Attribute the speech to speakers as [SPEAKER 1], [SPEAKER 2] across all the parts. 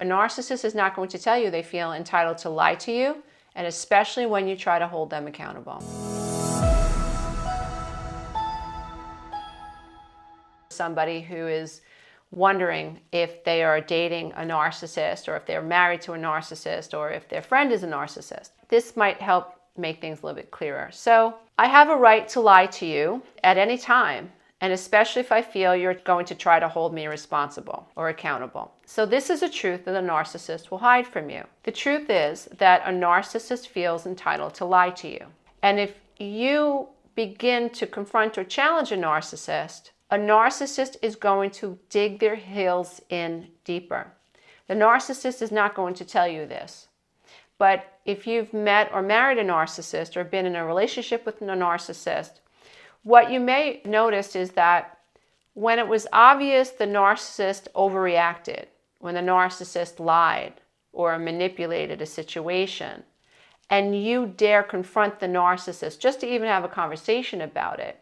[SPEAKER 1] A narcissist is not going to tell you they feel entitled to lie to you, and especially when you try to hold them accountable. Somebody who is wondering if they are dating a narcissist, or if they're married to a narcissist, or if their friend is a narcissist. This might help make things a little bit clearer. So, I have a right to lie to you at any time, and especially if I feel you're going to try to hold me responsible or accountable. So this is a truth that a narcissist will hide from you. The truth is that a narcissist feels entitled to lie to you. And if you begin to confront or challenge a narcissist is going to dig their heels in deeper. The narcissist is not going to tell you this. But if you've met or married a narcissist or been in a relationship with a narcissist, what you may notice is that when it was obvious the narcissist overreacted, when the narcissist lied or manipulated a situation, and you dare confront the narcissist just to even have a conversation about it,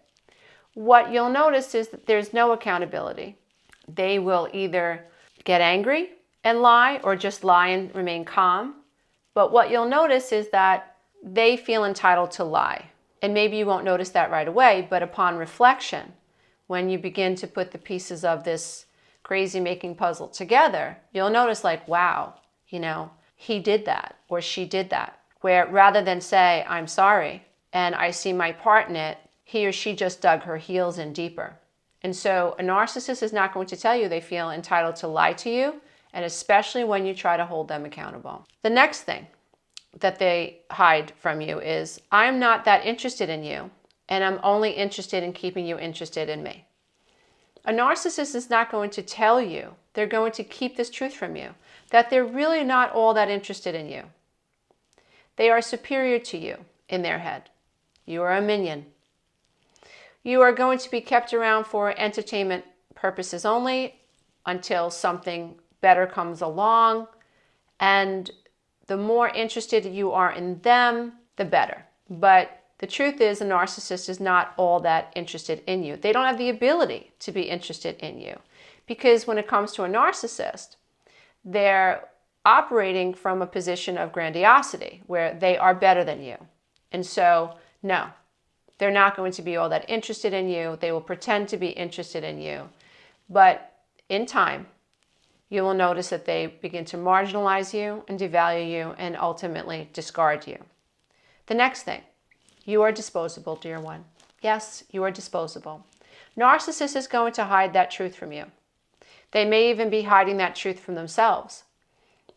[SPEAKER 1] what you'll notice is that there's no accountability. They will either get angry and lie, or just lie and remain calm. But what you'll notice is that they feel entitled to lie. And maybe you won't notice that right away, but upon reflection, when you begin to put the pieces of this crazy-making puzzle together, you'll notice like, wow, he did that or she did that. Where rather than say, I'm sorry, and I see my part in it, he or she just dug her heels in deeper. And so a narcissist is not going to tell you they feel entitled to lie to you, and especially when you try to hold them accountable. The next thing that they hide from you is, I'm not that interested in you, and I'm only interested in keeping you interested in me. A narcissist is not going to tell you, they're going to keep this truth from you, that they're really not all that interested in you. They are superior to you in their head. You are a minion. You are going to be kept around for entertainment purposes only until something better comes along, and the more interested you are in them, the better. But the truth is, a narcissist is not all that interested in you. They don't have the ability to be interested in you, because when it comes to a narcissist, they're operating from a position of grandiosity where they are better than you. And so, no, they're not going to be all that interested in you. They will pretend to be interested in you. But in time, you will notice that they begin to marginalize you and devalue you and ultimately discard you. The next thing, you are disposable, dear one. Yes, you are disposable. Narcissist is going to hide that truth from you. They may even be hiding that truth from themselves.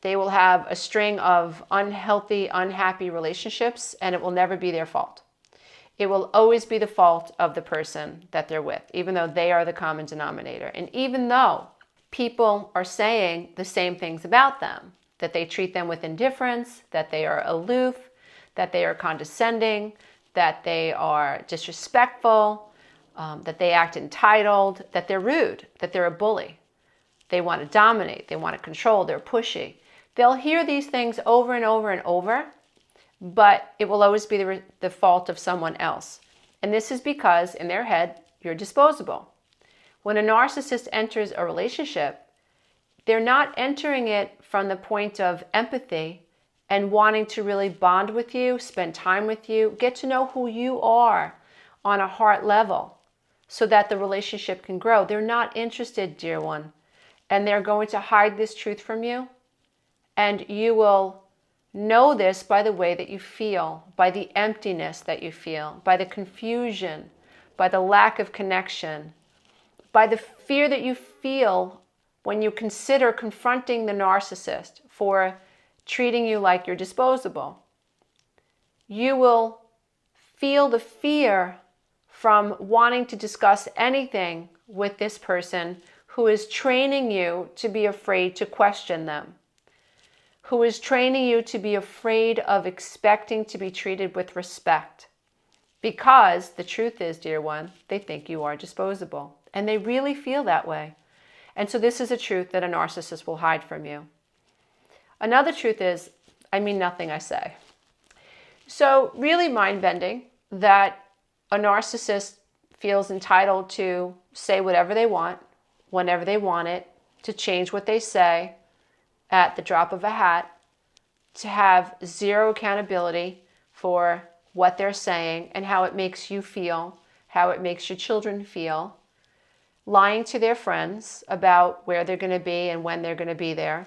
[SPEAKER 1] They will have a string of unhealthy, unhappy relationships, and it will never be their fault. It will always be the fault of the person that they're with, even though they are the common denominator. And even though people are saying the same things about them, that they treat them with indifference, that they are aloof, that they are condescending, that they are disrespectful, that they act entitled, that they're rude, that they're a bully. They want to dominate, they want to control, they're pushy. They'll hear these things over and over and over, but it will always be the fault of someone else. And this is because in their head, you're disposable. When a narcissist enters a relationship, they're not entering it from the point of empathy and wanting to really bond with you, spend time with you, get to know who you are on a heart level so that the relationship can grow. They're not interested, dear one, and they're going to hide this truth from you. And you will know this by the way that you feel, by the emptiness that you feel, by the confusion, by the lack of connection, by the fear that you feel when you consider confronting the narcissist for treating you like you're disposable. You will feel the fear from wanting to discuss anything with this person who is training you to be afraid to question them, who is training you to be afraid of expecting to be treated with respect. Because the truth is, dear one, they think you are disposable. And they really feel that way. And so this is a truth that a narcissist will hide from you. Another truth is, I mean nothing I say. So really mind-bending that a narcissist feels entitled to say whatever they want, whenever they want it, to change what they say, at the drop of a hat, to have zero accountability for what they're saying and how it makes you feel, how it makes your children feel, lying to their friends about where they're going to be and when they're going to be there.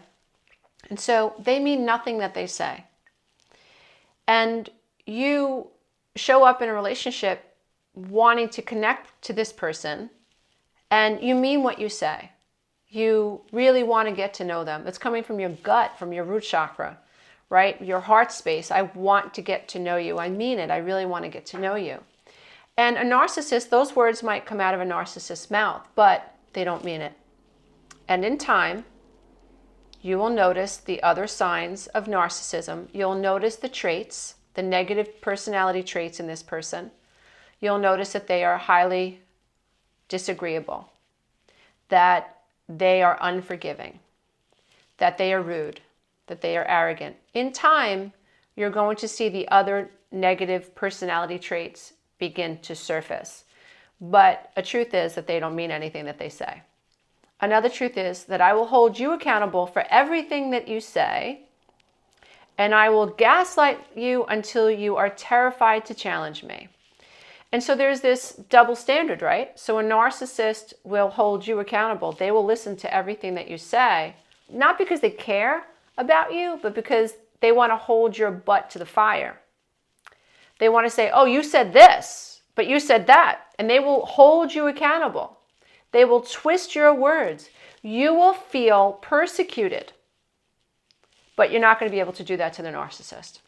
[SPEAKER 1] And so they mean nothing that they say. And you show up in a relationship wanting to connect to this person, and you mean what you say. You really want to get to know them. It's coming from your gut, from your root chakra, right? Your heart space. I want to get to know you. I mean it. I really want to get to know you. And a narcissist, those words might come out of a narcissist's mouth, but they don't mean it. And in time, you will notice the other signs of narcissism. You'll notice the traits, the negative personality traits in this person. You'll notice that they are highly disagreeable, that they are unforgiving, that they are rude, that they are arrogant. In time, you're going to see the other negative personality traits begin to surface. But a truth is that they don't mean anything that they say. Another truth is that I will hold you accountable for everything that you say, and I will gaslight you until you are terrified to challenge me. And so there's this double standard, right? So a narcissist will hold you accountable. They will listen to everything that you say, not because they care about you, but because they want to hold your butt to the fire. They want to say, oh, you said this, but you said that. And they will hold you accountable. They will twist your words. You will feel persecuted, but you're not going to be able to do that to the narcissist.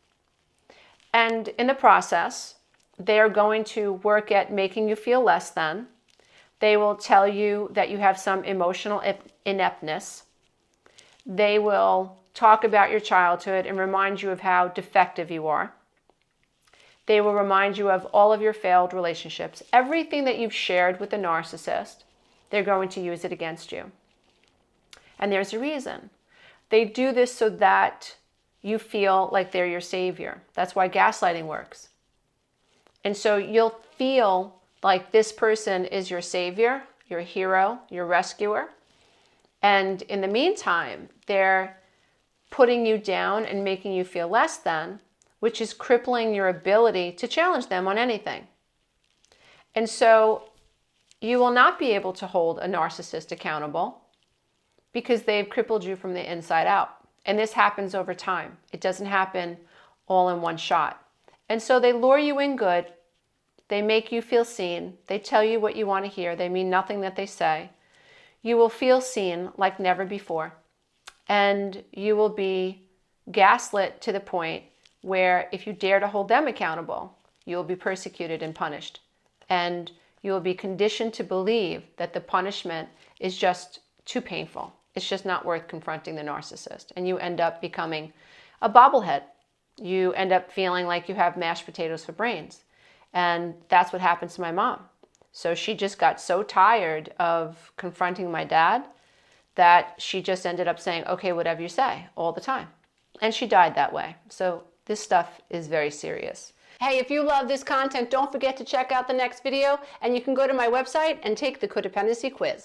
[SPEAKER 1] And in the process, they are going to work at making you feel less than. They will tell you that you have some emotional ineptness. They will talk about your childhood and remind you of how defective you are. They will remind you of all of your failed relationships. Everything that you've shared with the narcissist, they're going to use it against you. And there's a reason. They do this so that you feel like they're your savior. That's why gaslighting works. And so you'll feel like this person is your savior, your hero, your rescuer. And in the meantime, they're putting you down and making you feel less than, which is crippling your ability to challenge them on anything. And so you will not be able to hold a narcissist accountable because they've crippled you from the inside out. And this happens over time. It doesn't happen all in one shot. And so they lure you in good. They make you feel seen. They tell you what you want to hear. They mean nothing that they say. You will feel seen like never before. And you will be gaslit to the point where if you dare to hold them accountable, you will be persecuted and punished. And you will be conditioned to believe that the punishment is just too painful. It's just not worth confronting the narcissist. And you end up becoming a bobblehead. You end up feeling like you have mashed potatoes for brains. And that's what happened to my mom. So she just got so tired of confronting my dad that she just ended up saying, okay, whatever you say, all the time. And she died that way. So this stuff is very serious. Hey, if you love this content, don't forget to check out the next video, and you can go to my website and take the codependency quiz.